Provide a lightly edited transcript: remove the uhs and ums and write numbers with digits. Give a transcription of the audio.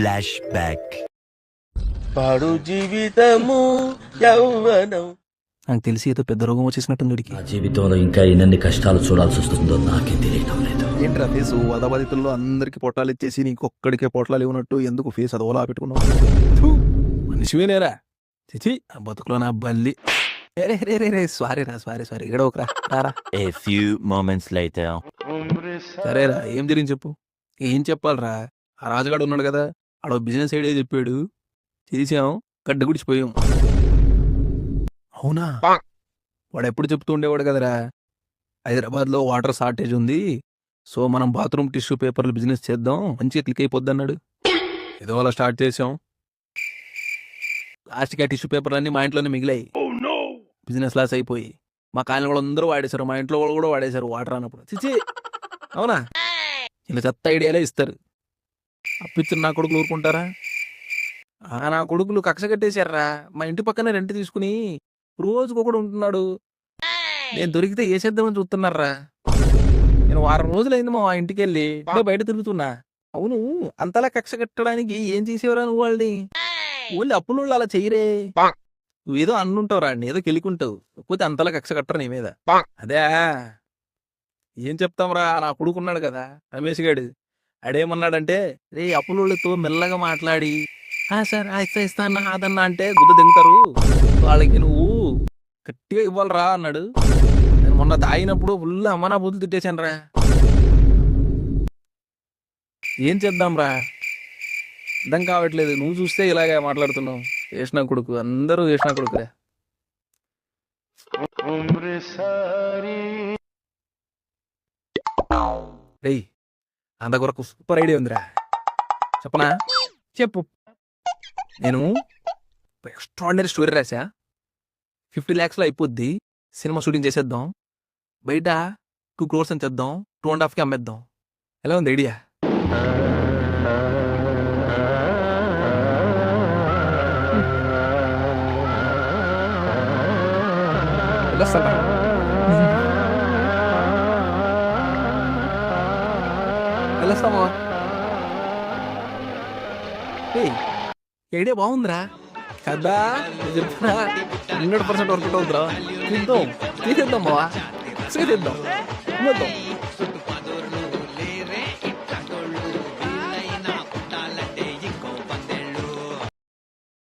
Flash back. పాడు జీవితము యౌవనం. నాకు తెలిసి ఏదో పెద్ద రోగం వచ్చేసినట్టుంది వీడికి. నా జీవితంలో ఇంకా ఎన్ని కష్టాలు చూడాల్సి వస్తుందో నాకే తెలియటం లేదు. ఏంట్రా ఫేస్ వదబాధితుల్లో అందరికి పొట్లాలు ఇచ్చేసి నీకొక్కడికే పొట్లాలు ఇవ్వనట్టు ఎందుకు ఫేస్ అదోలా పెట్టుకున్నావు? మనిషివేనేరా చిచి, ఆ బతుకులో నా బల్లి. సారీ ఏడవకరా రారా. A few moments later. సరేరా ఏం జరిగింది చెప్పు. ఏం చెప్పాలరా, ఆ రాజుగాడు ఉన్నాడు కదా, ఆడో బిజినెస్ ఐడియా చెప్పాడు, చేసాం, గడ్డ గుడిచిపోయాం. అవునా? వాడు ఎప్పుడు చెప్తూ ఉండేవాడు కదరా, హైదరాబాద్లో వాటర్ షార్టేజ్ ఉంది, సో మనం బాత్రూమ్ టిష్యూ పేపర్లు బిజినెస్ చేద్దాం, మంచిగా క్లిక్ అయిపోద్ది అన్నాడు. ఏదో అలా స్టార్ట్ చేసాం. లాస్ట్కి ఆ టిష్యూ పేపర్లు అన్నీ మా ఇంట్లోనే మిగిలాయి. బిజినెస్ లాస్ అయిపోయి మా కాలనీ కూడా అందరూ వాడేశారు, మా ఇంట్లో వాళ్ళు కూడా వాడేశారు వాటర్ అన్నప్పుడు. చిచి అవునా? ఇలా చెత్త ఐడియాలే ఇస్తారు. అప్పిచ్చిన నా కొడుకులు ఊరుకుంటారా? నా కొడుకులు కక్ష కట్టేశారా. మా ఇంటి పక్కనే రెంట్ తీసుకుని రోజుకొకడు ఉంటున్నాడు. నేను దొరికితే ఏ చేద్దామని చూస్తున్నారా. నేను వారం రోజులైంది మా ఇంటికి వెళ్ళి బయట తిరుగుతున్నా. అవును, అంతలా కక్ష కట్టడానికి ఏం చేసేవరా నువ్వు? వాళ్ళని ఓన్లీ అప్పులు అలా చెయ్యరే. నువ్వేదో అన్నుంటావు రా, ఏదో కెలికుంటావు, కాకపోతే అంతలా కక్ష కట్టరు నీ మీద. అదే ఏం చెప్తాంరా, నా కొడుకున్నాడు కదా రమేష్ గాడు, ఆడేమన్నాడంటే, రే అప్పులతో మెల్లగా మాట్లాడి సార్ ఇస్తానా అదన్నా అంటే గుద్ద దింగుతారు, వాళ్ళకి నువ్వు గట్టిగా ఇవ్వాలరా అన్నాడు. నేను మొన్న తాగినప్పుడు ఫుల్ అమ్మనా బుద్ధులు తిట్టేశాను రా. ఏం చేద్దాం రా, అర్థం కావట్లేదు. నువ్వు చూస్తే ఇలాగే మాట్లాడుతున్నావు. వేసిన కొడుకు, అందరూ వేసిన కొడుకురే. రే అంత కొరకు సూపర్ ఐడియా ఉందిరా, చెప్పనా? చెప్పు. నేను ఎక్స్ట్రాడినరీ స్టోరీ రాసా, 50 lakhsలో అయిపోద్ది. సినిమా షూటింగ్ చేసేద్దాం, బయట 2 crores అని చేద్దాం, 2.5కి అమ్మేద్దాం. ఎలా ఉంది ఐడియా? వెళ్ళొస్తామా? ఐడియా బాగుందిరా కదా, చెప్తున్నా 100% వర్కౌట్ అవుతురా. తీద్దాం, తీసేద్దాం బావా, తీసేద్దాం.